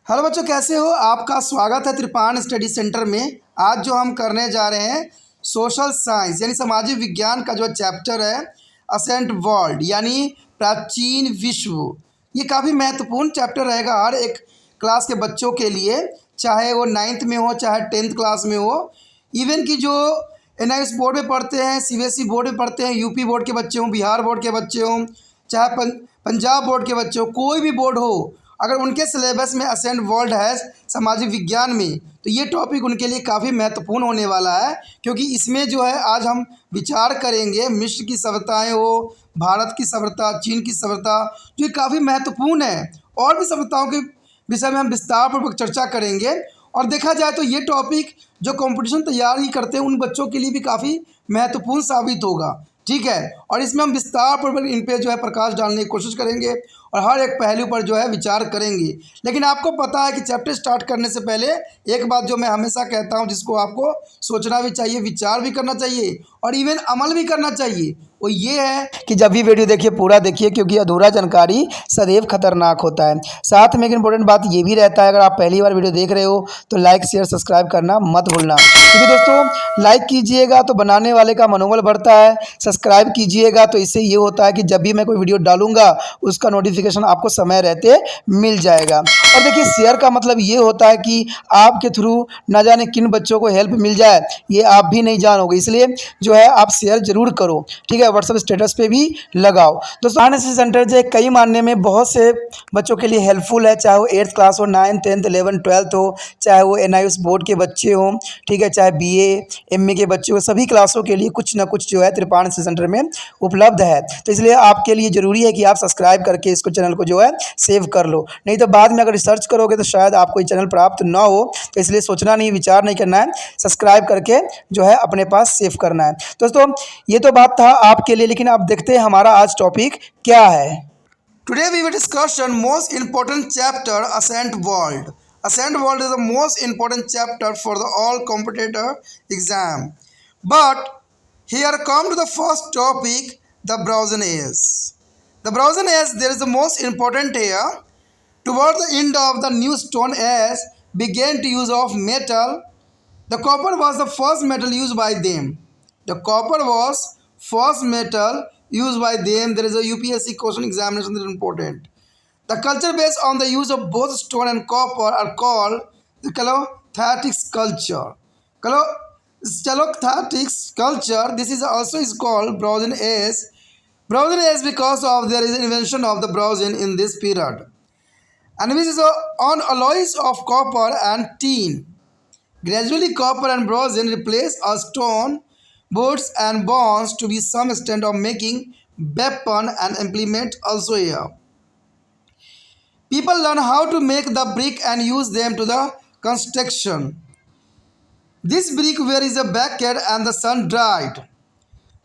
Hello बच्चों, कैसे हो? आपका स्वागत है त्रिपान स्टडी सेंटर में। आज जो हम करने जा रहे हैं सोशल साइंस यानी सामाजिक विज्ञान का जो चैप्टर है असेंट वर्ल्ड यानी प्राचीन विश्व। ये काफ़ी महत्वपूर्ण चैप्टर रहेगा हर एक क्लास के बच्चों के लिए, चाहे वो 9th में हो चाहे 10th क्लास में हो। इवन कि जो NIS बोर्ड में पढ़ते हैं, CBSE बोर्ड में पढ़ते हैं, यूपी बोर्ड के बच्चे हों, बिहार बोर्ड के बच्चे हों, चाहे पंजाब बोर्ड के बच्चे हों, कोई भी बोर्ड हो, अगर उनके सिलेबस में असेंट वर्ल्ड है सामाजिक विज्ञान में, तो ये टॉपिक उनके लिए काफ़ी महत्वपूर्ण होने वाला है। क्योंकि इसमें जो है आज हम विचार करेंगे मिस्र की सभ्यताएं हो, भारत की सभ्यता, चीन की सभ्यता, जो ये काफ़ी महत्वपूर्ण है। और भी सभ्यताओं के विषय में हम विस्तारपूर्वक चर्चा करेंगे। और देखा जाए तो ये टॉपिक जो कंपटीशन तैयार ही करते हैं उन बच्चों के लिए भी काफ़ी महत्वपूर्ण साबित होगा। ठीक है, और इसमें हम विस्तारपूर्वक इन पे जो है प्रकाश डालने की कोशिश करेंगे और हर एक पहलू पर जो है विचार करेंगे। लेकिन आपको पता है कि चैप्टर स्टार्ट करने से पहले एक बात जो मैं हमेशा कहता हूं, जिसको आपको सोचना भी चाहिए, विचार भी करना चाहिए और इवन अमल भी करना चाहिए, वो ये है कि जब भी वीडियो देखिए पूरा देखिए, क्योंकि अधूरा जानकारी सदैव खतरनाक होता है। साथ में एक इंपॉर्टेंट बात ये भी रहता है, अगर आप पहली बार वीडियो देख रहे हो तो लाइक शेयर सब्सक्राइब करना मत भूलना। क्योंकि दोस्तों लाइक कीजिएगा तो बनाने वाले का मनोबल बढ़ता है, सब्सक्राइब कीजिएगा तो इससे ये होता है कि जब भी मैं कोई वीडियो डालूंगा उसका नोटिफिकेशन आपको समय रहते मिल जाएगा। और देखिए शेयर का मतलब ये होता है कि आपके थ्रू ना जाने किन बच्चों को हेल्प मिल जाए, ये आप भी नहीं जानोगे, इसलिए जो है आप शेयर जरूर करो। ठीक है, व्हाट्सएप स्टेटस पे भी लगाओ। दोस्तों NIS सेंटर जो है कई मानने में बहुत से बच्चों के लिए हेल्पफुल है, चाहे वो 8th क्लास हो, 9th 10th 11th 12th हो, चाहे वो NIS बोर्ड के बच्चे हों, ठीक है, चाहे BA MA के बच्चे हो, सभी क्लासों के लिए कुछ ना कुछ जो है त्रिपान सेंटर में उपलब्ध है। तो इसलिए आपके लिए ज़रूरी है कि आप सब्सक्राइब करके इसको चैनल को जो है सेव कर लो, नहीं तो बाद में अगर रिसर्च करोगे तो शायद आपको ये चैनल प्राप्त ना हो। तो इसलिए सोचना नहीं, विचार नहीं करना है, सब्सक्राइब करके जो है अपने पास सेव करना है। दोस्तों ये तो बात था आपके लिए, लेकिन आप देखते हैं हमारा आज टॉपिक क्या है। Today we will discuss the most important chapter, Ascent World. Ascent World is the most important chapter for the all competitor exam. But here come to the first topic, the Bronze Age. The Bronze Age, there is the most important here. Toward the end of the new Stone Age, began to use of metal. The copper was the first metal used by them. The copper was first metal used by them. There is a UPSC question examination that is important. The culture based on the use of both stone and copper are called the Chalcolithic culture. Chalcolithic culture, this is also is called Bronze Age. Bronze Age because of there is an invention of the bronze in this period. And this is on alloys of copper and tin. Gradually, copper and bronze replace a stone, boards and bonds to be some extent of making weapon and implement also here. People learn how to make the brick and use them to the construction. This brick where is a backyard and the sun dried.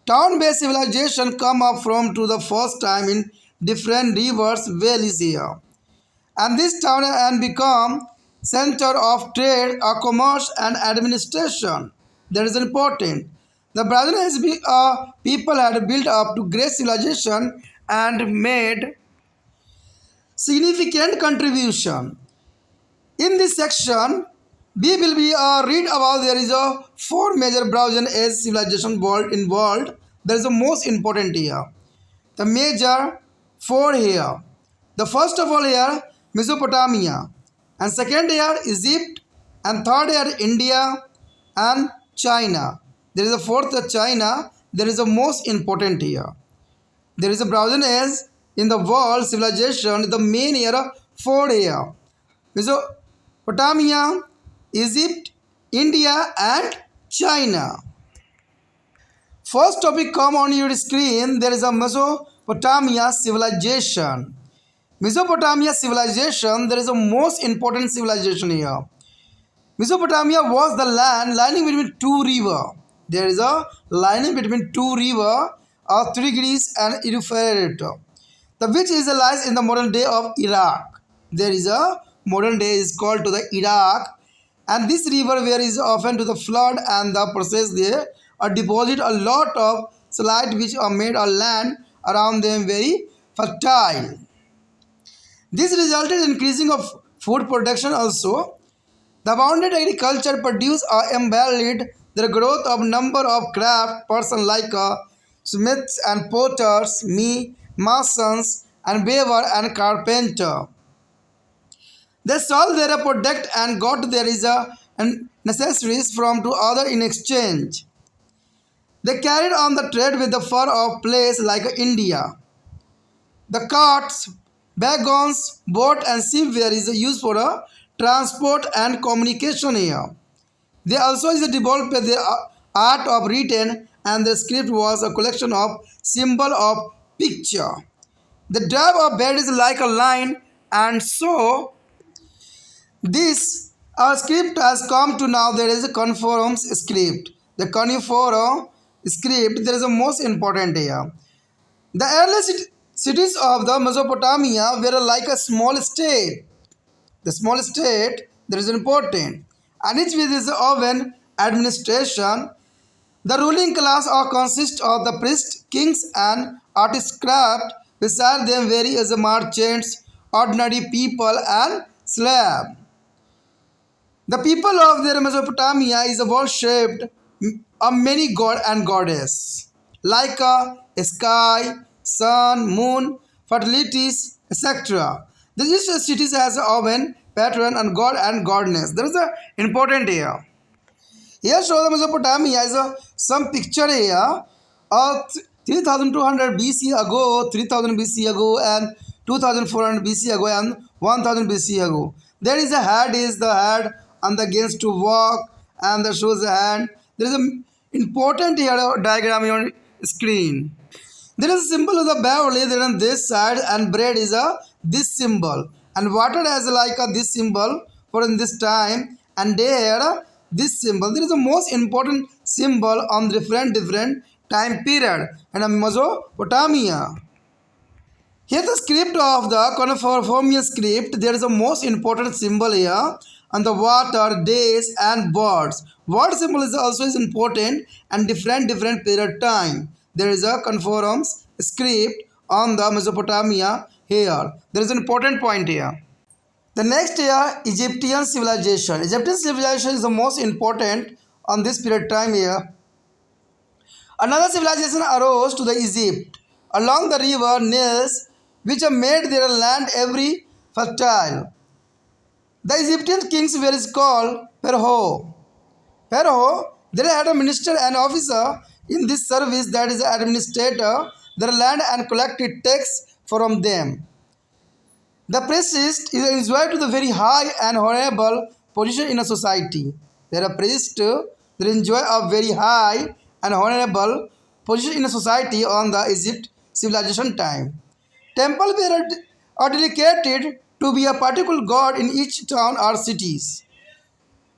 Town-based civilization come up from to the first time in different rivers valleys here. And this town and become center of trade, commerce and administration. That is important. The Brazilian people had built up to great civilization and made significant contribution. In this section, we will be read about there is a 4 major Bronze Age civilization involved. That is the most important here. The major 4 here. The first of all here, Mesopotamia, and second here Egypt, and third here India and China. There is a fourth China. There is the most important here. There is a Bronze Age in the world civilization. The main here 4 here: Mesopotamia, Egypt, India and China. First topic come on your screen. There is a Mesopotamia civilization. Mesopotamia civilization, there is a most important civilization here. Mesopotamia was the land lying between 2 rivers. There is a lining between 2 rivers of Tigris and Euphrates, the which is lies in the modern day of Iraq. There is a modern day is called to the Iraq, and this river where is often to the flood and the process there are deposit a lot of slide which are made a land around them very fertile. This resulted in increasing of food production also. The bounded agriculture produced or embellished the growth of number of craft persons like smiths and potters, masons and weaver and carpenter. They sold their product and got their and necessaries from to other in exchange. They carried on the trade with the fur of place like India. The carts, wagons, boat and ship were used for transport and communication here. They also developed their art of written and the script was a collection of symbol of picture. The drive of bed is like a line and so this script has come to now there is a cuneiform script. The cuneiform script there is a most important here. The early cities of the Mesopotamia were like a small state. The small state that is important, and each with its own administration. The ruling class are consist of the priests, kings, and aristocrats. Beside them, various merchants, ordinary people, and slaves. The people of their Mesopotamia is worshipped of many god and goddess, like sky, sun, moon, fertilities, etc. These cities has oven, patron, and god and goddess. There is a important here. Here show the Mesopotamia is some picture here of 3200 BC ago, 3000 BC ago, and 2400 BC ago, and 1000 BC ago. There is a head is the head and the against to walk and the shows the hand. There is an important here diagram on screen. There is a symbol of the barley there on this side and bread is a this symbol and water as like a this symbol for in this time and there this symbol. There is the most important symbol on different time period and Mesopotamia. Here the script of the cuneiform script there is a most important symbol here on the water, days and birds. Word symbol is also is important and different period time. There is a cuneiform script on the Mesopotamia here. There is an important point here. The next here, Egyptian civilization. Egyptian civilization is the most important on this period time here. Another civilization arose to the Egypt along the river Nile, which made their land every fertile. The Egyptian kings were called Pharaoh. Pharaoh, they had a minister and officer in this service that is administrator their land and collected tax from them. The priest is enjoyed to the very high and honorable position in a society. There are priests that enjoy a very high and honorable position in a society on the Egypt civilization time. Temples are dedicated to be a particular god in each town or cities.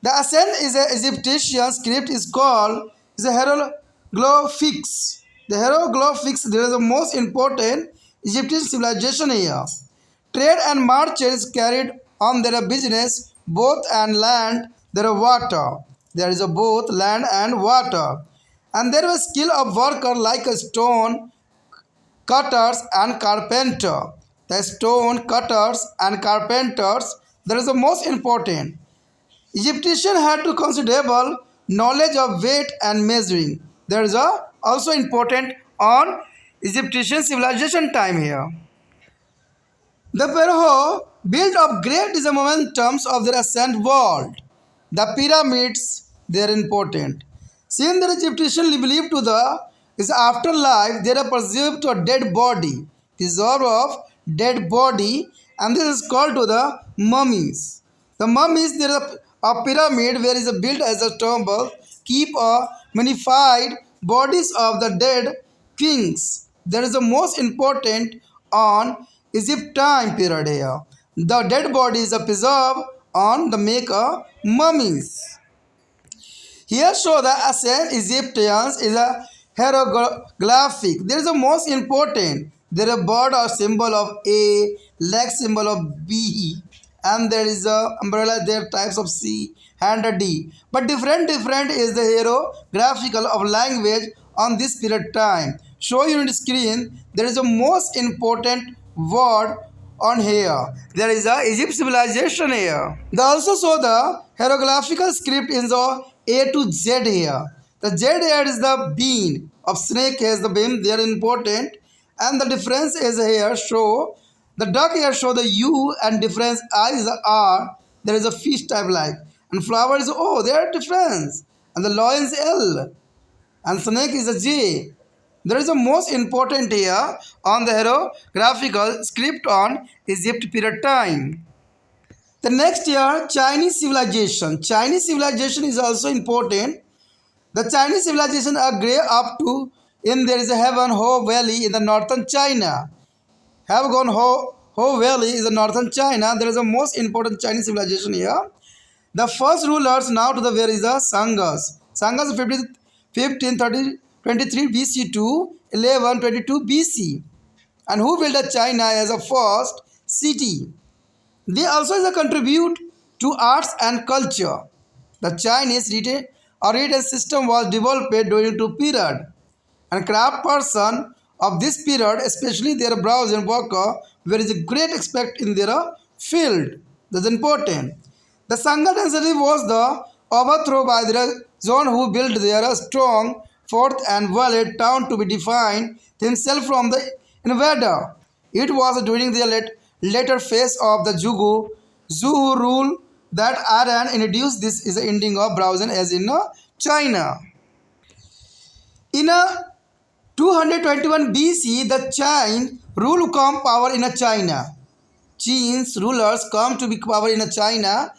The ascent is a Egyptian script is called is a hieroglyphics. The hieroglyphics there is the most important Egyptian civilization here. Trade and merchants carried on their business both and land there are water. There is a both land and water. And there was skill of worker like a stone cutters and carpenter. The stone cutters and carpenters that is the most important. Egyptian had to considerable knowledge of weight and measuring. There is a also important on Egyptian civilization time here. The Pharaoh built up great momentums of their ascent world. The pyramids they are important. Since the Egyptians believed to the is afterlife, they are preserved to a dead body, preserve of dead body, and this is called to the mummies. The mummies there is a pyramid where is built as a temple, keep a mummified bodies of the dead kings. There is the most important on Egypt time period here. The dead bodies are preserved on the make mummies. Here show the ancient Egyptians is a hieroglyphic. There is the most important. There is a bird or symbol of A, leg symbol of B, and there is a umbrella there types of C and a D. But different is the hieroglyphical of language on this period time. Show you on the screen there is a most important word on here. There is a Egypt civilization here. They also show the hieroglyphical script in the A to Z here. The Z here is the bean of snake has the beam. They are important, and the difference is here show the duck here show the U and difference I is the R. There is a fish type like, and flower is O. They are difference, and the lion is L, and snake is a J. There is a most important here on the hieroglyphical script on Egypt period time. The next year, Chinese civilization. Chinese civilization is also important. The Chinese civilization are great up to in there is a Heaven Ho Valley in the northern China. Heaven Ho Valley is the northern China. There is a most important Chinese civilization here. The first rulers now to the where is the Sangas. Sangas 1523 BC to 1122 BC. And who built the China as a first city? They also is a contribute to arts and culture. The Chinese written system was developed during two period, and craft person of this period, especially their brows and worker, were is a great expect in their field. That's important. The Sangha dynasty was the overthrow by the Zone who built their strong fort and walled town to be defined himself from the invader. It was during the later phase of the Zhou rule that Iran introduced this is the ending of browsing as in China. In 221 BC, the Qin rule come power in China. Qin's rulers come to be power in China.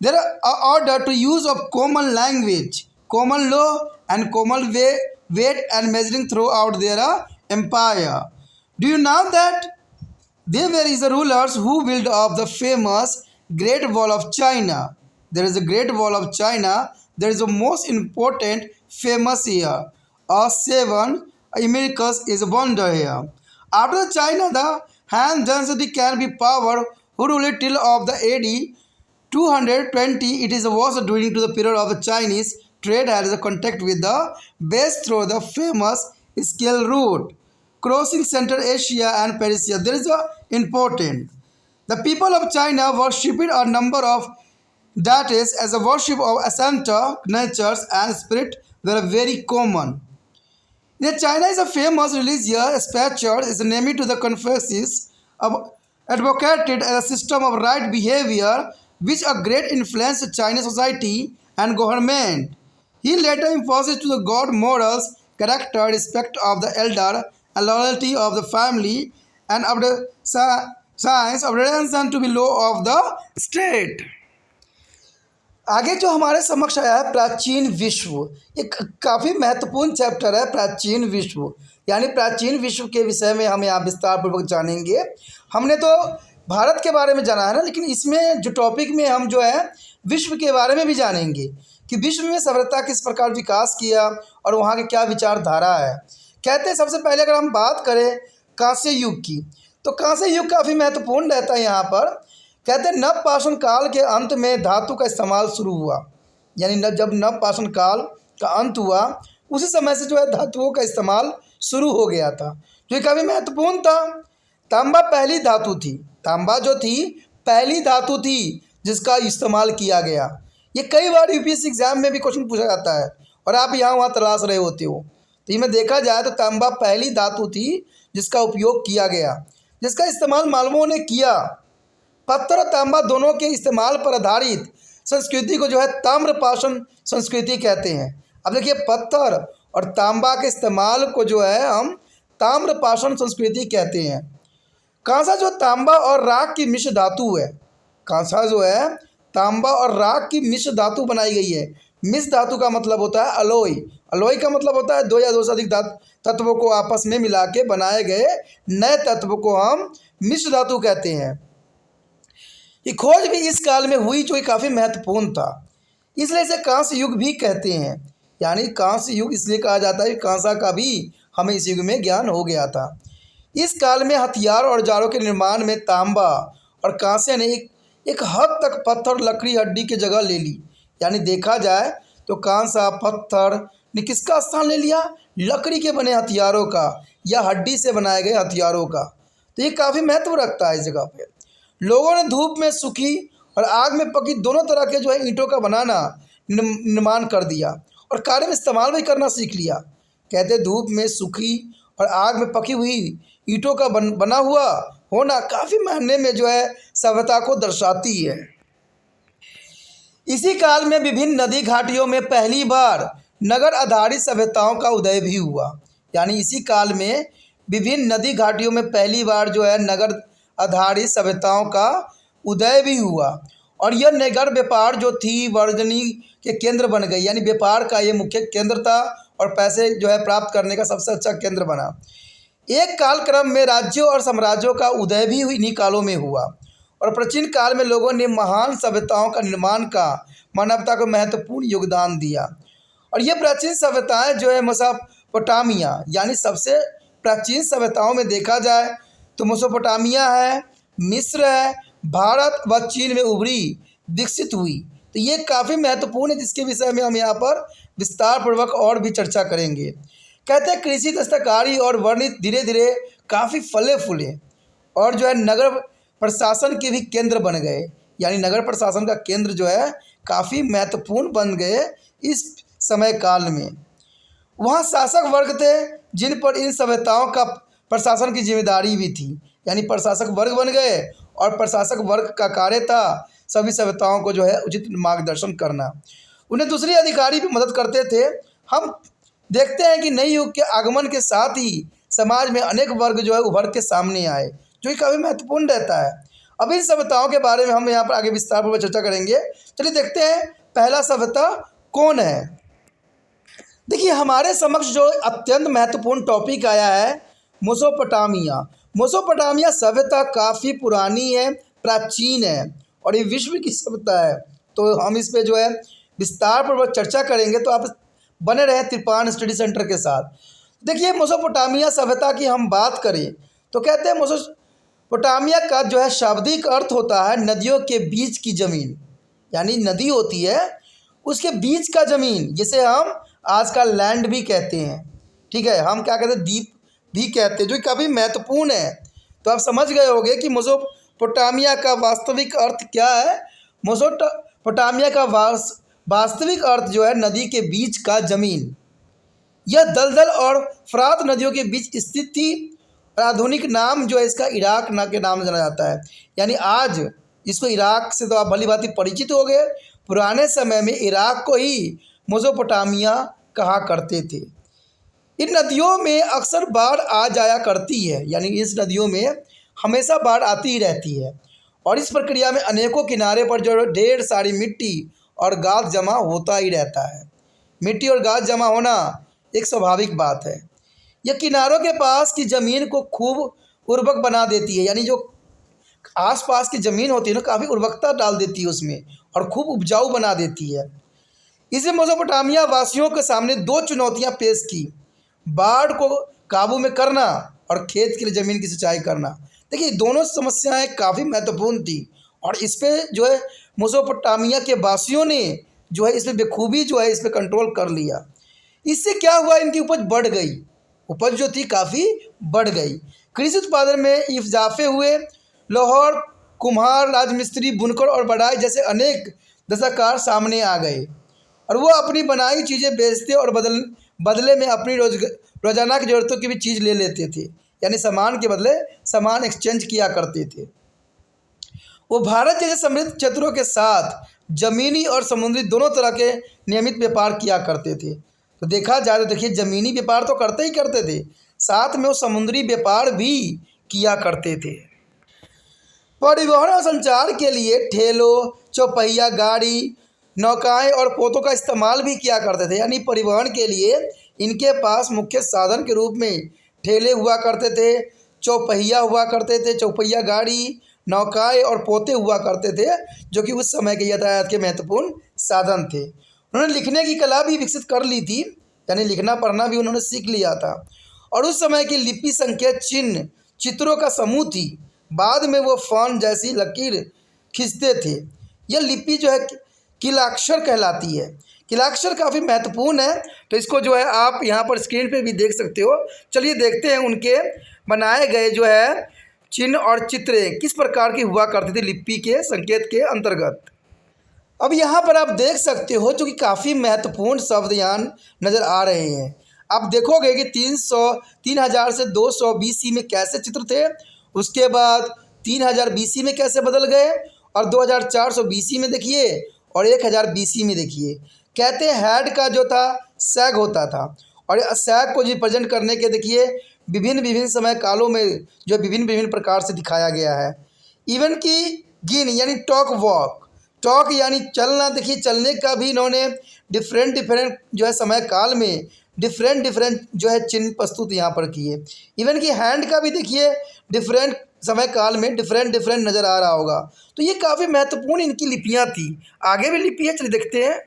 They are ordered to use of common language, common law, and common weight and measuring throughout their empire. Do you know that they were the rulers who built up the famous Great Wall of China? There is a Great Wall of China. There is a most important famous here. Seven Americas is a wonder here. After China, the Han dynasty can be power who ruled till of the AD 220. It was during to the period of the Chinese trade had a contact with the base through the famous Scale Route, crossing Central Asia and Persia. There is a important. The people of China worshipped a number of deities as a worship of ancestor, natures, and spirit were very common. In China is a famous religious spiritual is named to the Confucius, advocated as a system of right behavior which a great influence to Chinese society and government. He later emphasized to the God morals, character, respect of the elder, and loyalty of the family, and of the science of redemption to be law of the state. आगे जो हमारे समक्ष आया है प्राचीन विश्व, एक काफ़ी महत्वपूर्ण चैप्टर है प्राचीन विश्व, यानी प्राचीन विश्व के विषय में हम यहाँ विस्तार पूर्वक जानेंगे। हमने तो भारत के बारे में जाना है ना, लेकिन इसमें जो टॉपिक में हम जो है विश्व के बारे में भी जानेंगे कि विश्व में सभ्यता किस प्रकार विकास किया और वहाँ की क्या विचारधारा है। कहते हैं सबसे पहले अगर हम बात करें कांस्य युग की, तो कांस्य युग काफ़ी महत्वपूर्ण रहता है यहाँ पर। कहते हैं नवपाषाण काल के अंत में धातु का इस्तेमाल शुरू हुआ, यानी जब नवपाषाण काल का अंत हुआ उसी समय से जो है धातुओं का इस्तेमाल शुरू हो गया था, जो काफ़ी महत्वपूर्ण था। तांबा पहली धातु थी, तांबा जो थी पहली धातु थी जिसका इस्तेमाल किया गया। ये कई बार यूपीएससी एग्जाम में भी क्वेश्चन पूछा जाता है और आप यहाँ वहाँ तलाश रहे होते हो। तो इसमें देखा जाए तो तांबा पहली धातु थी जिसका उपयोग किया गया, जिसका इस्तेमाल मालवों ने किया। पत्थर और तांबा दोनों के इस्तेमाल पर आधारित संस्कृति को जो है ताम्रपाषाण संस्कृति कहते हैं। अब देखिए पत्थर और तांबा के इस्तेमाल को जो है हम ताम्रपाषाण संस्कृति कहते हैं। कांसा जो तांबा और राख की मिश्र धातु है, कांसा जो है तांबा और राख की मिश्र धातु बनाई गई है। मिश्र धातु का मतलब होता है अलॉय, अलॉय का मतलब होता है दो या दो से अधिक तत्वों को आपस में मिला के बनाए गए नए तत्व को हम मिश्र धातु कहते हैं। ये खोज भी इस काल में हुई जो काफ़ी महत्वपूर्ण था, इसलिए इसे कांस्य युग भी कहते हैं। यानी कांस्य युग इसलिए कहा जाता है कि कांसा का भी हमें इस युग में ज्ञान हो गया था। इस काल में हथियार और औजारों के निर्माण में तांबा और कांस्य ने एक हद तक पत्थर लकड़ी हड्डी की जगह ले ली। यानी देखा जाए तो कांसा पत्थर ने किसका स्थान ले लिया? लकड़ी के बने हथियारों का या हड्डी से बनाए गए हथियारों का। तो ये काफ़ी महत्व रखता है इस जगह पे। लोगों ने धूप में सूखी और आग में पकी दोनों तरह के जो है ईंटों का बनाना निर्माण कर दिया और कार्य में इस्तेमाल भी करना सीख लिया। कहते धूप में सूखी और आग में पकी हुई ईंटों का बना हुआ होना काफ़ी मायने में जो है सभ्यता को दर्शाती है। इसी काल में विभिन्न नदी घाटियों में पहली बार नगर आधारित सभ्यताओं का उदय भी हुआ। यानी इसी काल में विभिन्न नदी घाटियों में पहली बार जो है नगर आधारित सभ्यताओं का उदय भी हुआ और यह नगर व्यापार जो थी वर्जनी के केंद्र बन गई। यानी व्यापार का ये मुख्य केंद्र था और पैसे जो है प्राप्त करने का सबसे अच्छा केंद्र बना। एक कालक्रम में राज्यों और साम्राज्यों का उदय भी इन्हीं कालों में हुआ और प्राचीन काल में लोगों ने महान सभ्यताओं का निर्माण का मानवता को महत्वपूर्ण योगदान दिया। और ये प्राचीन सभ्यताएं जो है मेसोपोटामिया, यानी सबसे प्राचीन सभ्यताओं में देखा जाए तो मेसोपोटामिया है, मिस्र है, भारत व चीन में उभरी विकसित हुई। तो ये काफ़ी महत्वपूर्ण है जिसके विषय में हम यहाँ पर विस्तार पूर्वक और भी चर्चा करेंगे। कहते हैं कृषि, दस्तकारी और वर्णित धीरे धीरे काफ़ी फले फूले और जो है नगर प्रशासन के भी केंद्र बन गए। यानी नगर प्रशासन का केंद्र जो है काफ़ी महत्वपूर्ण बन गए इस समय काल में। वहाँ शासक वर्ग थे जिन पर इन सभ्यताओं का प्रशासन की जिम्मेदारी भी थी। यानी प्रशासक वर्ग बन गए और प्रशासक वर्ग का कार्य था सभी सभ्यताओं को जो है उचित मार्गदर्शन करना। उन्हें दूसरे अधिकारी भी मदद करते थे। हम देखते हैं कि नई युग के आगमन के साथ ही समाज में अनेक वर्ग जो है उभर के सामने आए, जो कि काफ़ी महत्वपूर्ण रहता है। अब इन सभ्यताओं के बारे में हम यहाँ पर आगे विस्तार पूर्वक चर्चा करेंगे। चलिए देखते हैं पहला सभ्यता कौन है। देखिए हमारे समक्ष जो अत्यंत महत्वपूर्ण टॉपिक आया है मेसोपोटामिया। मेसोपोटामिया सभ्यता काफ़ी पुरानी है, प्राचीन है और ये विश्व की सभ्यता है। तो हम इस पे जो है विस्तार पूर्वक चर्चा करेंगे, तो आप बने रहे त्रिपाण स्टडी सेंटर के साथ। देखिए मेसोपोटामिया सभ्यता की हम बात करें तो कहते हैं मेसोपोटामिया का जो है शाब्दिक अर्थ होता है नदियों के बीच की ज़मीन। यानी नदी होती है उसके बीच का ज़मीन, जिसे हम आज का लैंड भी कहते हैं। ठीक है, हम क्या कहते हैं, द्वीप भी कहते हैं, जो काफ़ी महत्वपूर्ण है। तो आप समझ गए होंगे कि मेसोपोटामिया का वास्तविक अर्थ क्या है। मेसोपोटामिया का वास्तविक अर्थ जो है नदी के बीच का ज़मीन। यह दलदल और फरात नदियों के बीच स्थित थी। आधुनिक नाम जो है इसका इराक के नाम जाना जाता है। यानी आज इसको इराक से तो आप भली भांति परिचित हो गए। पुराने समय में इराक को ही मेसोपोटामिया कहा करते थे। इन नदियों में अक्सर बाढ़ आ जाया करती है। यानी इस नदियों में हमेशा बाढ़ आती ही रहती है और इस प्रक्रिया में अनेकों किनारे पर जो ढेर सारी मिट्टी और गाद जमा होता ही रहता है। मिट्टी और गाद जमा होना एक स्वाभाविक बात है। यह किनारों के पास की ज़मीन को खूब उर्वरक बना देती है। यानी जो आसपास की ज़मीन होती है ना, काफ़ी उर्वरकता डाल देती है उसमें और खूब उपजाऊ बना देती है। इसे मेसोपोटामिया वासियों के सामने दो चुनौतियां पेश की, बाढ़ को काबू में करना और खेत के लिए ज़मीन की सिंचाई करना। देखिए दोनों समस्याएं काफ़ी महत्वपूर्ण थी और इस पर जो है मेसोपोटामिया के वासियों ने जो है इस पर बखूबी जो है इस पर कंट्रोल कर लिया। इससे क्या हुआ, इनकी उपज बढ़ गई। उपज जो थी काफ़ी बढ़ गई। कृषि उत्पादन में इजाफे हुए। लोहार, कुम्हार, राजमिस्त्री, बुनकर और बढ़ाई जैसे अनेक दस्तकार सामने आ गए और वो अपनी बनाई चीज़ें बेचते और बदले में अपनी रोजाना की ज़रूरतों की भी चीज़ ले लेते थे। यानी सामान के बदले सामान एक्सचेंज किया करते थे। वो भारत जैसे समृद्ध क्षेत्रों के साथ ज़मीनी और समुद्री दोनों तरह के नियमित व्यापार किया करते थे। तो देखा जाए तो देखिए ज़मीनी व्यापार तो करते ही करते थे, साथ में वो समुद्री व्यापार भी किया करते थे। परिवहन और संचार के लिए ठेलों, चौपहिया गाड़ी, नौकाएं और पोतों का इस्तेमाल भी किया करते थे। यानी परिवहन के लिए इनके पास मुख्य साधन के रूप में ठेले हुआ करते थे, चौपहिया हुआ करते थे, चौपहिया गाड़ी, नौकाएं और पोते हुआ करते थे, जो कि उस समय के यातायात के महत्वपूर्ण साधन थे। उन्होंने लिखने की कला भी विकसित कर ली थी। यानी लिखना पढ़ना भी उन्होंने सीख लिया था और उस समय की लिपि संकेत चिन्ह चित्रों का समूह थी। बाद में वो फॉन्ट जैसी लकीर खींचते थे। यह लिपि जो है किलाक्षर कहलाती है। किलाक्षर काफ़ी महत्वपूर्ण है, तो इसको जो है आप यहाँ पर स्क्रीन पे भी देख सकते हो। चलिए देखते हैं उनके बनाए गए जो है चिन्ह और चित्रें किस प्रकार की हुआ करती थी लिपि के संकेत के अंतर्गत। अब यहाँ पर आप देख सकते हो जो कि काफ़ी महत्वपूर्ण शब्द यहाँ नज़र आ रहे हैं। आप देखोगे कि 3000 से 200 BC में कैसे चित्र थे, उसके बाद 3000 BC में कैसे बदल गए, और 2400 BC में देखिए, और 1000 BC में देखिए। कहते हैं हेड का जो था सैग होता था, और सैग को रिप्रेजेंट करने के देखिए विभिन्न विभिन्न समय कालों में जो विभिन्न विभिन्न प्रकार से दिखाया गया है। इवन की गिन यानी टॉक वॉक, टॉक यानी चलना, देखिए चलने का भी इन्होंने डिफरेंट जो है समय काल में डिफरेंट जो है चिन्ह प्रस्तुत यहाँ पर किए। इवन कि हैंड का भी देखिए डिफरेंट समय काल में डिफरेंट नज़र आ रहा होगा। तो ये काफ़ी महत्वपूर्ण इनकी लिपियाँ थी। आगे भी लिपियाँ चलिए देखते हैं।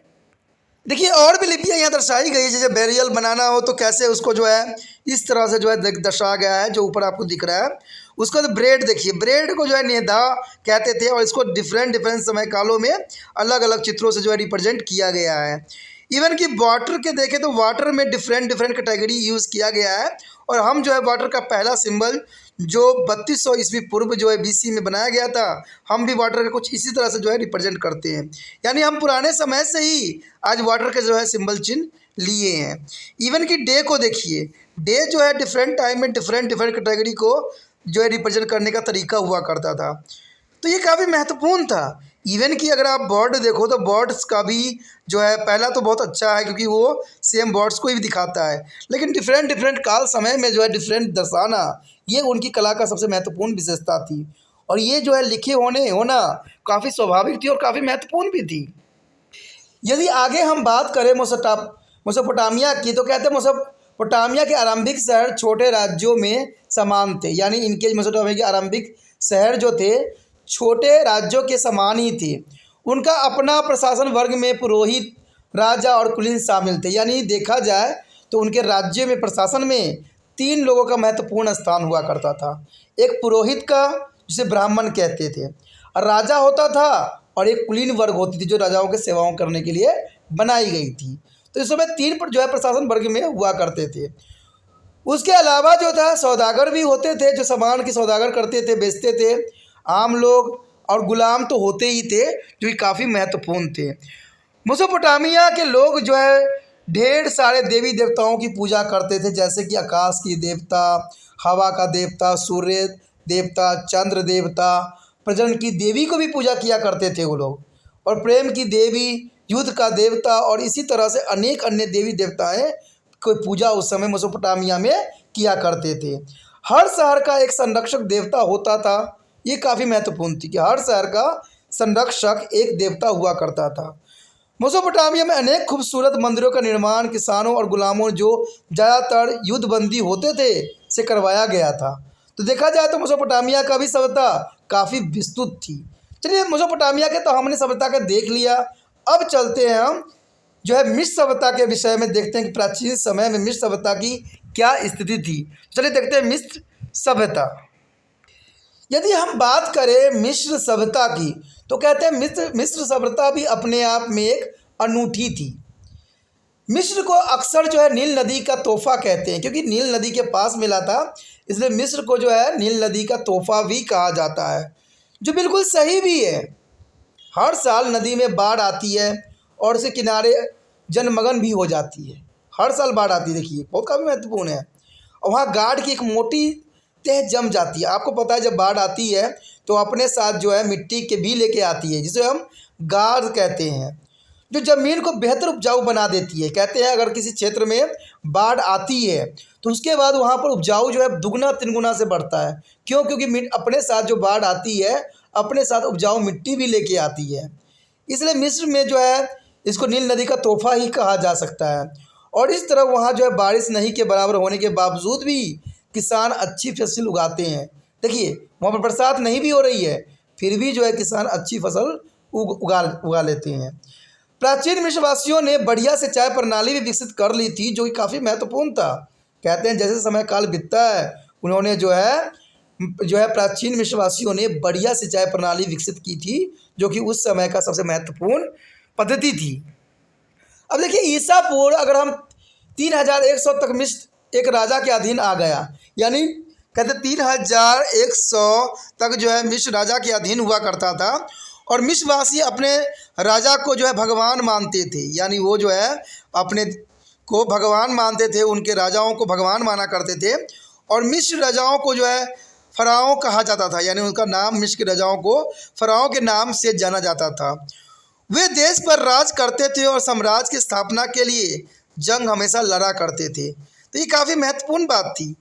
देखिए और भी लिपियाँ यहाँ दर्शाई गई है, जैसे बैरियल बनाना हो तो कैसे उसको जो है इस तरह से जो है दर्शाया गया है, जो ऊपर आपको दिख रहा है। उसका तो ब्रेड देखिए, ब्रेड को जो है निधा कहते थे, और इसको डिफरेंट समय कालों में अलग अलग चित्रों से जो है रिप्रेजेंट किया गया है। इवन कि वाटर के देखें तो वाटर में डिफरेंट कैटेगरी यूज़ किया गया है, और हम जो है वाटर का पहला सिंबल जो 3200 ईस्वी पूर्व जो है BC में बनाया गया था, हम भी वाटर का कुछ इसी तरह से जो है रिप्रेजेंट करते हैं। यानी हम पुराने समय से ही आज वाटर के जो है सिंबल चिन्ह लिए हैं। इवन कि डे को देखिए, डे जो है डिफरेंट टाइम में डिफरेंट कैटेगरी को जो है रिप्रेजेंट करने का तरीका हुआ करता था। तो ये काफ़ी महत्वपूर्ण था। इवन कि अगर आप बर्ड देखो तो बर्ड्स का भी जो है पहला तो बहुत अच्छा है, क्योंकि वो सेम बर्ड्स को ही दिखाता है, लेकिन डिफरेंट काल समय में जो है डिफरेंट दर्शाना, ये उनकी कला का सबसे महत्वपूर्ण विशेषता थी। और ये जो है लिखे होना काफ़ी स्वाभाविक थी और काफ़ी महत्वपूर्ण भी थी। यदि आगे हम बात करें मेसोपोटामिया की, तो कहते हैं मेसोपोटामिया के आरंभिक शहर छोटे राज्यों में समान थे। यानी इनके मेसोपोटामिया के आरंभिक शहर जो थे छोटे राज्यों के समान ही थे। उनका अपना प्रशासन वर्ग में पुरोहित, राजा और कुलीन शामिल थे। यानी देखा जाए तो उनके राज्य में प्रशासन में 3 लोगों का महत्वपूर्ण स्थान हुआ करता था। एक पुरोहित का, जिसे ब्राह्मण कहते थे, और राजा होता था, और एक कुलीन वर्ग होती थी जो राजाओं के सेवाओं करने के लिए बनाई गई थी। तो इस समय 3 पर जो है प्रशासन वर्ग में हुआ करते थे। उसके अलावा जो था सौदागर भी होते थे, जो सामान की सौदागर करते थे, बेचते थे। आम लोग और गुलाम तो होते ही थे, जो कि काफ़ी महत्वपूर्ण थे। मेसोपोटामिया के लोग जो है ढेर सारे देवी देवताओं की पूजा करते थे, जैसे कि आकाश की देवता, हवा का देवता, सूर्य देवता, चंद्र देवता, प्रजनन की देवी को भी पूजा किया करते थे वो लोग, और प्रेम की देवी, युद्ध का देवता, और इसी तरह से अनेक अन्य देवी देवताएं कोई पूजा उस समय मेसोपोटामिया में किया करते थे। हर शहर का एक संरक्षक देवता होता था। ये काफ़ी महत्वपूर्ण थी कि हर शहर का संरक्षक एक देवता हुआ करता था। मेसोपोटामिया में अनेक खूबसूरत मंदिरों का निर्माण किसानों और गुलामों जो ज़्यादातर युद्धबंदी होते थे से करवाया गया था। तो देखा जाए तो मेसोपोटामिया का भी सभ्यता काफ़ी विस्तृत थी। चलिए मेसोपोटामिया के तो हमने सभ्यता का देख लिया। अब चलते हैं हम जो है मिस्र सभ्यता के विषय में, देखते हैं कि प्राचीन समय में मिस्र सभ्यता की क्या स्थिति थी। चलिए देखते हैं मिस्र सभ्यता। यदि हम बात करें मिस्र सभ्यता की, तो कहते हैं मिस्र सभ्यता भी अपने आप में एक अनूठी थी। मिस्र को अक्सर जो है नील नदी का तोहफा कहते हैं, क्योंकि नील नदी के पास मिला था, इसलिए मिस्र को जो है नील नदी का तोहफा भी कहा जाता है, जो बिल्कुल सही भी है। हर साल नदी में बाढ़ आती है और उसके किनारे जनमगन भी हो जाती है। हर साल बाढ़ आती है, देखिए बहुत काफ़ी महत्वपूर्ण है। और वहाँ गाढ़ की एक मोटी तह जम जाती है। आपको पता है जब बाढ़ आती है तो अपने साथ जो है मिट्टी के भी लेके आती है, जिसे हम गाढ़ कहते हैं, जो ज़मीन को बेहतर उपजाऊ बना देती है। कहते हैं अगर किसी क्षेत्र में बाढ़ आती है तो उसके बाद वहाँ पर उपजाऊ जो है दुगना तिनगुना से बढ़ता है। क्यों? क्योंकि अपने साथ जो बाढ़ आती है अपने साथ उपजाऊ मिट्टी भी लेके आती है। इसलिए मिस्र में जो है इसको नील नदी का तोहफा ही कहा जा सकता है। और इस तरह वहाँ जो है बारिश नहीं के बराबर होने के बावजूद भी किसान अच्छी फसल उगाते हैं। देखिए वहाँ पर बरसात नहीं भी हो रही है, फिर भी जो है किसान अच्छी फसल उगा लेते हैं। प्राचीन मिस्रवासियों ने बढ़िया सिंचाई प्रणाली भी विकसित कर ली थी, जो कि काफ़ी महत्वपूर्ण था। कहते हैं जैसे समय काल बीतता है उन्होंने जो है प्राचीन मिस्रवासियों ने बढ़िया सिंचाई प्रणाली विकसित की थी, जो कि उस समय का सबसे महत्वपूर्ण पद्धति थी। अब देखिए ईसा पूर्व अगर हम 3100 तक मिस्र एक राजा के अधीन आ गया। यानी कहते 3100 तक जो है मिस्र राजा के अधीन हुआ करता था और मिस्रवासी अपने राजा को जो है भगवान मानते थे, यानी वो जो है अपने को भगवान मानते थे, उनके राजाओं को भगवान माना करते थे। और मिस्र राजाओं को जो है फ़राओ कहा जाता था, यानी उनका नाम मिस्र के राजाओं को फ़राओ के नाम से जाना जाता था। वे देश पर राज करते थे और साम्राज्य की स्थापना के लिए जंग हमेशा लड़ा करते थे। तो ये काफ़ी महत्वपूर्ण बात थी।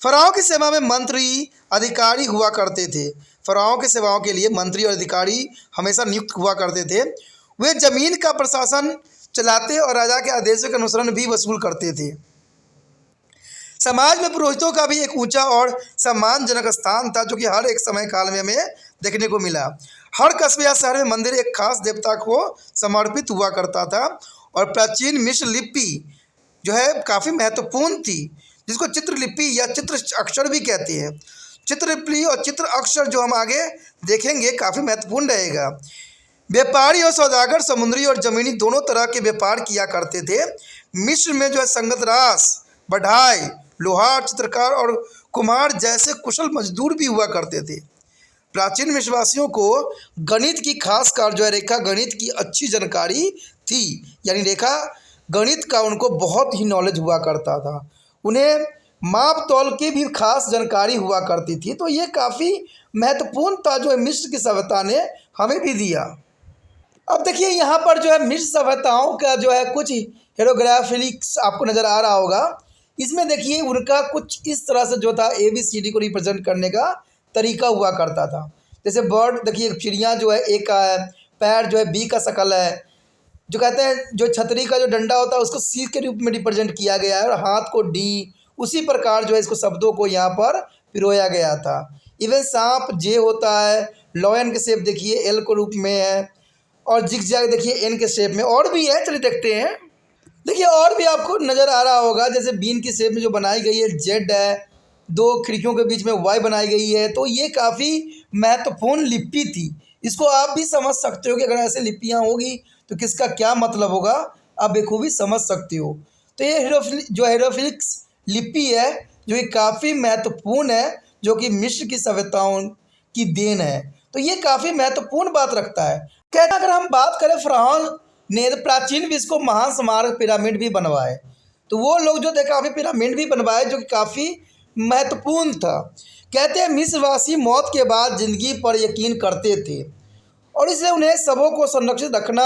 फ़राओ की सेवा में मंत्री अधिकारी हुआ करते थे। फ़राओ की सेवाओं के लिए मंत्री और अधिकारी हमेशा नियुक्त हुआ करते थे। वे ज़मीन का प्रशासन चलाते और राजा के आदेशों का अनुसरण भी वसूल करते थे। समाज में पुरोहितों का भी एक ऊंचा और सम्मानजनक स्थान था, जो कि हर एक समय काल में हमें देखने को मिला। हर कस्बे या शहर में मंदिर एक खास देवता को समर्पित हुआ करता था। और प्राचीन मिस्र लिपि जो है काफ़ी महत्वपूर्ण थी, जिसको चित्रलिपि या चित्र अक्षर भी कहते हैं। चित्रलिपि और चित्र अक्षर जो हम आगे देखेंगे काफ़ी महत्वपूर्ण रहेगा। व्यापारी और सौदागर समुद्री और ज़मीनी दोनों तरह के व्यापार किया करते थे। मिस्र में जो है संगत रास, बढ़ाई, लोहार, चित्रकार और कुम्हार जैसे कुशल मजदूर भी हुआ करते थे। प्राचीन मिस्रवासियों को गणित की खासकर जो है रेखा गणित की अच्छी जानकारी थी, यानी रेखा गणित का उनको बहुत ही नॉलेज हुआ करता था। उन्हें माप तौल की भी खास जानकारी हुआ करती थी। तो ये काफ़ी महत्वपूर्ण था जो मिस्र की सभ्यता ने हमें भी दिया। अब देखिए यहाँ पर जो है मिस्र सभ्यताओं का जो है कुछ हेरोग्राफिक्स आपको नज़र आ रहा होगा। इसमें देखिए उनका कुछ इस तरह से जो था ABCD को रिप्रेजेंट करने का तरीका हुआ करता था। जैसे बर्ड देखिए, चिड़िया जो है A का है, पैर जो है B का शक्ल है, जो कहते हैं जो छतरी का जो डंडा होता है उसको C के रूप में रिप्रेजेंट किया गया है, और हाथ को D। उसी प्रकार जो है इसको शब्दों को यहाँ पर पिरोया गया था। इवन सांप J होता है, लॉयन के शेप देखिए L के रूप में है, और जिगजैग देखिए N के शेप में। और भी है, चलिए देखते हैं। देखिए और भी आपको नज़र आ रहा होगा, जैसे बीन की शेप में जो बनाई गई है Z है, दो खिड़कियों के बीच में Y बनाई गई है। तो ये काफ़ी महत्वपूर्ण लिपि थी। इसको आप भी समझ सकते हो कि अगर ऐसे लिपियाँ होगी तो किसका क्या मतलब होगा, आप बेखूबी समझ सकते हो। तो ये हेरोग्लिफिक्स लिपि है जो कि काफ़ी महत्वपूर्ण है, जो कि मिस्र की सभ्यताओं की देन है। तो ये काफ़ी महत्वपूर्ण बात रखता है। कहते अगर हम बात करें फ़राओ ने प्राचीन विश्व को महान स्मारक पिरामिड भी बनवाए। तो वो लोग जो थे काफ़ी पिरामिड भी बनवाए, जो कि काफ़ी महत्वपूर्ण था। कहते हैं मिस्रवासी मौत के बाद ज़िंदगी पर यकीन करते थे, और इसलिए उन्हें शवों को संरक्षित रखना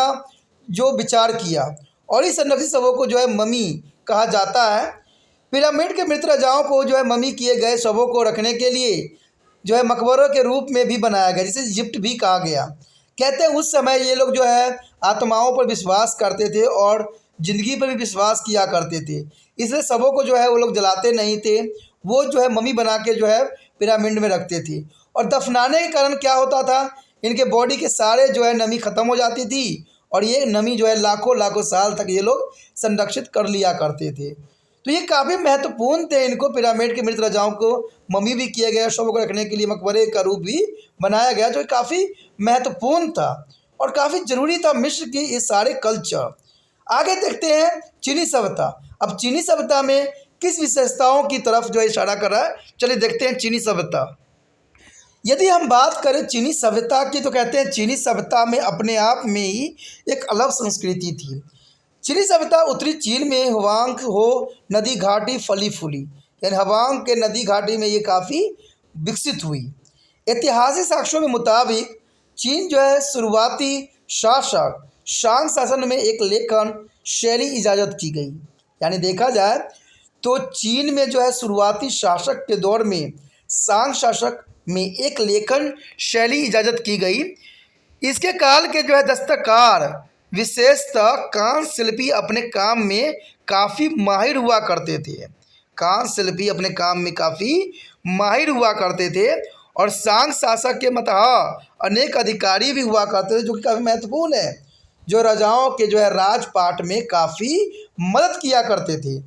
जो विचार किया, और इस संरक्षित शवों को जो है ममी कहा जाता है। पिरामिड के मृत राजाओं को जो है ममी किए गए शवों को रखने के लिए जो है मकबरों के रूप में भी बनाया गया, जिसे इजिप्ट भी कहा गया। कहते हैं उस समय ये लोग जो है आत्माओं पर विश्वास करते थे और ज़िंदगी पर भी विश्वास किया करते थे। इसलिए शवों को जो है वो लोग जलाते नहीं थे, वो जो है ममी बना के जो है पिरामिड में रखते थे। और दफनाने के कारण क्या होता था, इनके बॉडी के सारे जो है नमी ख़त्म हो जाती थी, और ये नमी जो है लाखों लाखों साल तक ये लोग संरक्षित कर लिया करते थे। तो ये काफ़ी महत्वपूर्ण थे। इनको पिरामिड के मृत राजाओं को मम्मी भी किया गया, शवों को रखने के लिए मकबरे का रूप भी बनाया गया, जो काफ़ी महत्वपूर्ण था और काफ़ी ज़रूरी था मिस्र की ये सारे कल्चर। आगे देखते हैं चीनी सभ्यता। अब चीनी सभ्यता में किस विशेषताओं की तरफ जो है इशारा कर रहा है, चलिए देखते हैं चीनी सभ्यता। यदि हम बात करें चीनी सभ्यता की, तो कहते हैं चीनी सभ्यता में अपने आप में ही एक अलग संस्कृति थी। चीनी सभ्यता उत्तरी चीन में हुआंग हो नदी घाटी फली फूली, यानी हुआंग के नदी घाटी में ये काफ़ी विकसित हुई। ऐतिहासिक साक्ष्यों के मुताबिक चीन जो है शुरुआती शासक शांग शासन में एक लेखन शैली इजाज़त की गई। यानी देखा जाए तो चीन में जो है शुरुआती शासक के दौर में शांग शासक में एक लेखन शैली इजाज़त की गई। इसके काल के जो है दस्तकार विशेषतः कांस्य शिल्पी अपने काम में काफ़ी माहिर हुआ करते थे। कांस्य शिल्पी अपने काम में काफ़ी माहिर हुआ करते थे, और शांग शासक के मतः अनेक अधिकारी भी हुआ करते थे, जो कि काफ़ी महत्वपूर्ण है, जो राजाओं के जो है राजपाट में काफ़ी मदद किया करते थे।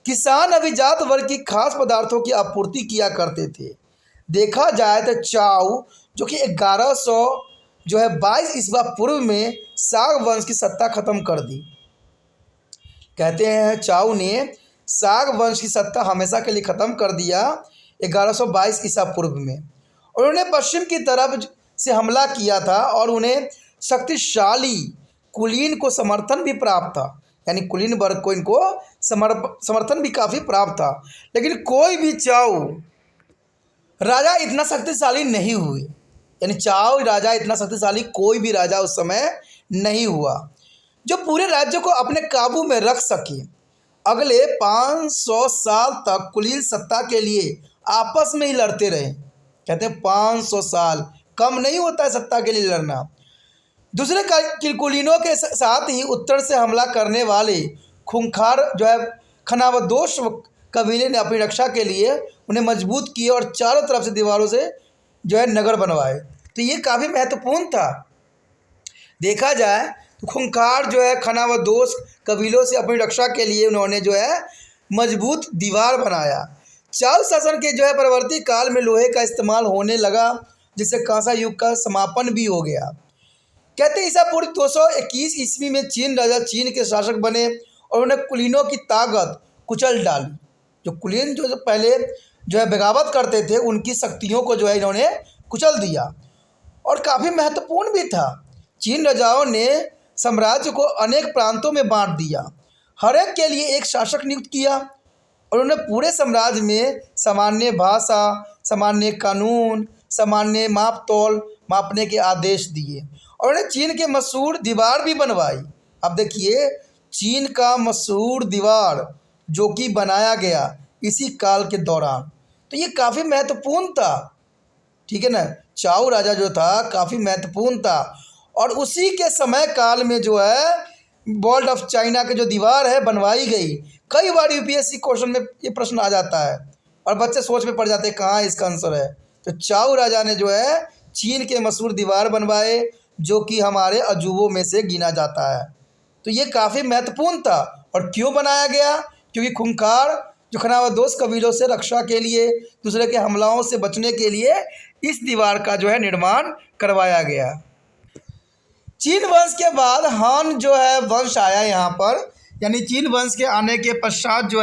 किसान अभिजात वर्ग की खास पदार्थों की आपूर्ति किया करते थे। देखा जाए तो चाउ जो कि 1100 जो है 22 ईस्वी पूर्व में साग वंश की सत्ता खत्म कर दी। कहते हैं चाउ ने साग वंश की सत्ता हमेशा के लिए ख़त्म कर दिया। 1122 ईसा पूर्व में। और उन्होंने पश्चिम की तरफ से हमला किया था और उन्हें शक्तिशाली कुलीन को समर्थन भी प्राप्त था, यानी कुलीन वर्ग को इनको समर्थन भी काफ़ी प्राप्त था। लेकिन कोई भी चाउ राजा इतना शक्तिशाली नहीं हुए, यानी चाउ राजा इतना शक्तिशाली कोई भी राजा उस समय नहीं हुआ जो पूरे राज्य को अपने काबू में रख सके। अगले 500 साल तक कुलीन सत्ता के लिए आपस में ही लड़ते रहे। कहते हैं 500 साल कम नहीं होता है सत्ता के लिए लड़ना। दूसरे कुलीनों के साथ ही उत्तर से हमला करने वाले खूंखार खनावदोश कबीले ने अपनी रक्षा के लिए उन्हें मजबूत किए और चारों तरफ से दीवारों से नगर बनवाए। तो ये काफ़ी महत्वपूर्ण था। देखा जाए तो खूंखार खनावदोश कबीलों से अपनी रक्षा के लिए उन्होंने मजबूत दीवार बनाया। चाउ शासन के परवर्ती काल में लोहे का इस्तेमाल होने लगा, जिससे कांसा युग का समापन भी हो गया। कहते हैं ईसा पूर्व 221 ईस्वी में चीन राजा चीन के शासक बने और उन्हें कुलीनों की ताकत कुचल डाली। जो कुलीन पहले बगावत करते थे उनकी शक्तियों को इन्होंने कुचल दिया और काफ़ी महत्वपूर्ण भी था। चीन राजाओं ने साम्राज्य को अनेक प्रांतों में बांट दिया, हर एक के लिए एक शासक नियुक्त किया और उन्होंने पूरे साम्राज्य में सामान्य भाषा, सामान्य कानून, सामान्य माप-तौल मापने के आदेश दिए और उन्होंने चीन के मशहूर दीवार भी बनवाई। अब देखिए चीन का मशहूर दीवार जो कि बनाया गया इसी काल के दौरान, तो ये काफ़ी महत्वपूर्ण था। ठीक है ना, चाउ राजा जो था काफ़ी महत्वपूर्ण था और उसी के समय काल में वॉल ऑफ चाइना के जो दीवार है बनवाई गई। कई बार यूपीएससी क्वेश्चन में ये प्रश्न आ जाता है और बच्चे सोच में पड़ जाते हैं कहाँ इसका आंसर है। तो चाउ राजा ने चीन के मशहूर दीवार बनवाए जो कि हमारे अजूबों में से गिना जाता है। तो ये काफ़ी महत्वपूर्ण था। और क्यों बनाया गया? क्योंकि खूंखार खनावदोश कबीलों से रक्षा के लिए, दूसरे के हमलाओं से बचने के लिए इस दीवार का निर्माण करवाया गया। चीन वंश के बाद हान वंश आया यहाँ पर, यानी चीन वंश के आने के पश्चात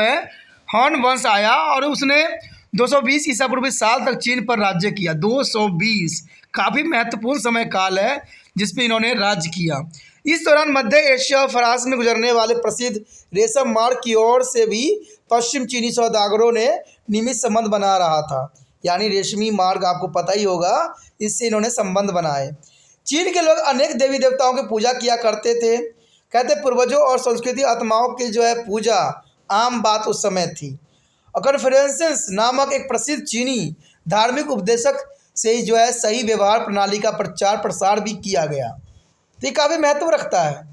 हान वंश आया और उसने 220 ईसा पूर्व साल तक चीन पर राज्य किया। 220 काफ़ी महत्वपूर्ण समय काल है जिसमें इन्होंने राज्य किया। इस दौरान मध्य एशिया और फ्रांस में गुजरने वाले प्रसिद्ध रेशम मार्ग की ओर से भी पश्चिम चीनी सौदागरों ने नियमित संबंध बना रहा था, यानी रेशमी मार्ग आपको पता ही होगा, इससे इन्होंने संबंध बनाए। चीन के लोग अनेक देवी देवताओं की पूजा किया करते थे। कहते पूर्वजों और संस्कृति आत्माओं की पूजा आम बात उस समय थी। कन्फ्यूशियस नामक एक प्रसिद्ध चीनी धार्मिक उपदेशक से ही सही व्यवहार प्रणाली का प्रचार प्रसार भी किया गया। तो ये काफ़ी महत्व रखता है।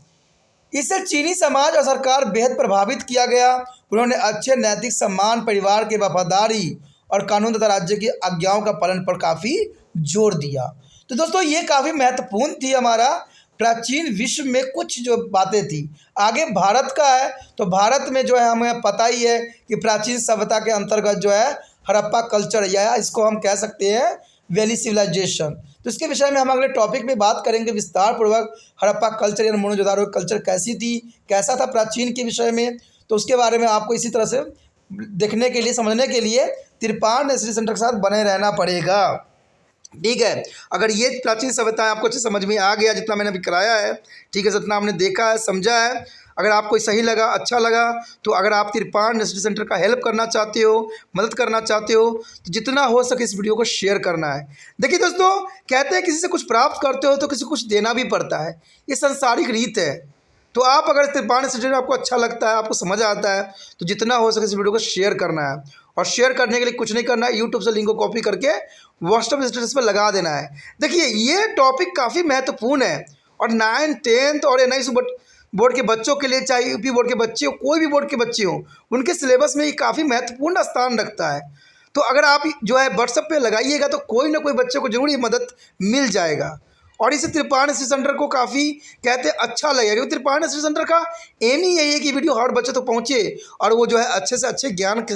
इससे चीनी समाज और सरकार बेहद प्रभावित किया गया। उन्होंने अच्छे नैतिक सम्मान, परिवार की वफादारी और कानून तथा राज्य की आज्ञाओं का पालन पर काफ़ी जोर दिया। तो दोस्तों ये काफ़ी महत्वपूर्ण थी हमारा प्राचीन विश्व में कुछ बातें थी। आगे भारत का है तो भारत में हमें पता ही है कि प्राचीन सभ्यता के अंतर्गत हड़प्पा कल्चर, या इसको हम कह सकते हैं वैली सिविलाइजेशन। तो इसके विषय में हम अगले टॉपिक में बात करेंगे विस्तार पूर्वक। हड़प्पा कल्चर या मोहनजोदाड़ो कल्चर कैसी थी, कैसा था प्राचीन के विषय में, तो उसके बारे में आपको इसी तरह से देखने के लिए, समझने के लिए तिरपान स्टडी सेंटर के साथ बने रहना पड़ेगा। ठीक है, अगर ये प्राचीन सभ्यता आपको अच्छे समझ में आ गया जितना मैंने अभी कराया है, ठीक है, जितना आपने देखा है, समझा है, अगर आपको सही लगा, अच्छा लगा, तो अगर आप तिरपान स्टडी सेंटर का हेल्प करना चाहते हो, मदद करना चाहते हो, तो जितना हो सके इस वीडियो को शेयर करना है। देखिए दोस्तों, कहते हैं किसी से कुछ प्राप्त करते हो तो किसी को कुछ देना भी पड़ता है, ये संसारिक रीत है। तो आप अगर तिरपान स्टडी आपको अच्छा लगता है, आपको समझ आता है, तो जितना हो सके इस वीडियो को शेयर करना है। और शेयर करने के लिए कुछ नहीं करना है, यूट्यूब से लिंक को कॉपी करके व्हाट्सएप स्टेटस पर लगा देना है। देखिए ये टॉपिक काफ़ी महत्वपूर्ण है और 9, 10th और NIC बोर्ड के बच्चों के लिए, चाहे यूपी बोर्ड के बच्चे हो, कोई भी बोर्ड के बच्चे हो, उनके सिलेबस में ये काफ़ी महत्वपूर्ण स्थान रखता है। तो अगर आप व्हाट्सएप पे लगाइएगा तो कोई ना कोई बच्चे को जरूर ये मदद मिल जाएगा। और इस तिरपान स्टडी सेंटर को काफ़ी कहते अच्छा लगेगा, क्योंकि तिरपान स्टडी सेंटर का एम ही यही है कि वीडियो हर बच्चे तक पहुँचे और वो अच्छे से अच्छे ज्ञान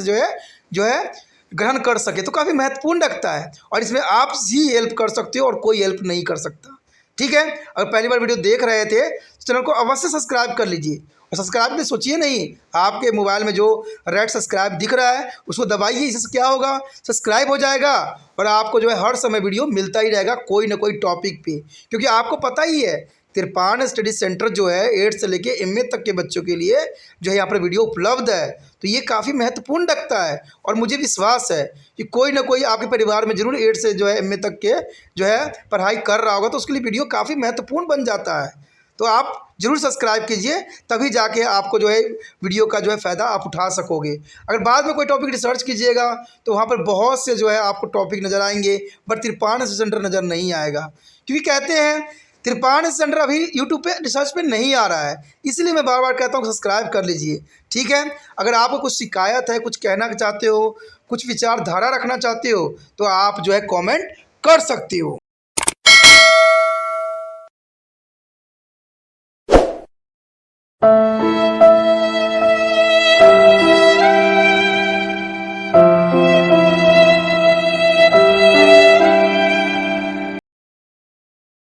ग्रहण कर सके। तो काफ़ी महत्वपूर्ण रखता है और इसमें आप ही हेल्प कर सकते हो और कोई हेल्प नहीं कर सकता। ठीक है, अगर पहली बार वीडियो देख रहे थे तो चैनल को अवश्य सब्सक्राइब कर लीजिए और सब्सक्राइब भी सोचिए नहीं, आपके मोबाइल में जो रेड सब्सक्राइब दिख रहा है उसको दबाइए, इससे क्या होगा, सब्सक्राइब हो जाएगा और आपको जो है हर समय वीडियो मिलता ही रहेगा कोई ना कोई टॉपिक पे। क्योंकि आपको पता ही है तिरपान स्टडी सेंटर जो है 8 से लेके MA तक के बच्चों के लिए जो है यहाँ पर वीडियो उपलब्ध है। तो ये काफ़ी महत्वपूर्ण रखता है और मुझे विश्वास है कि कोई ना कोई आपके परिवार में जरूर 8 से जो है MA तक के जो है पढ़ाई कर रहा होगा, तो उसके लिए वीडियो काफ़ी महत्वपूर्ण बन जाता है। तो आप जरूर सब्सक्राइब कीजिए, तभी जाके आपको जो है वीडियो का जो है फ़ायदा आप उठा सकोगे। अगर बाद में कोई टॉपिक रिसर्च कीजिएगा तो वहाँ पर बहुत से जो है आपको टॉपिक नज़र आएंगे, बट तिरपान सेंटर नज़र नहीं आएगा। क्योंकि कहते हैं तिरपान सेंटर अभी यूट्यूब पे रिसर्च पे नहीं आ रहा है, इसलिए मैं बार बार कहता हूँ सब्सक्राइब कर लीजिए। ठीक है, अगर आपको कुछ शिकायत है, कुछ कहना चाहते हो, कुछ विचारधारा रखना चाहते हो, तो आप जो है कमेंट कर सकते हो।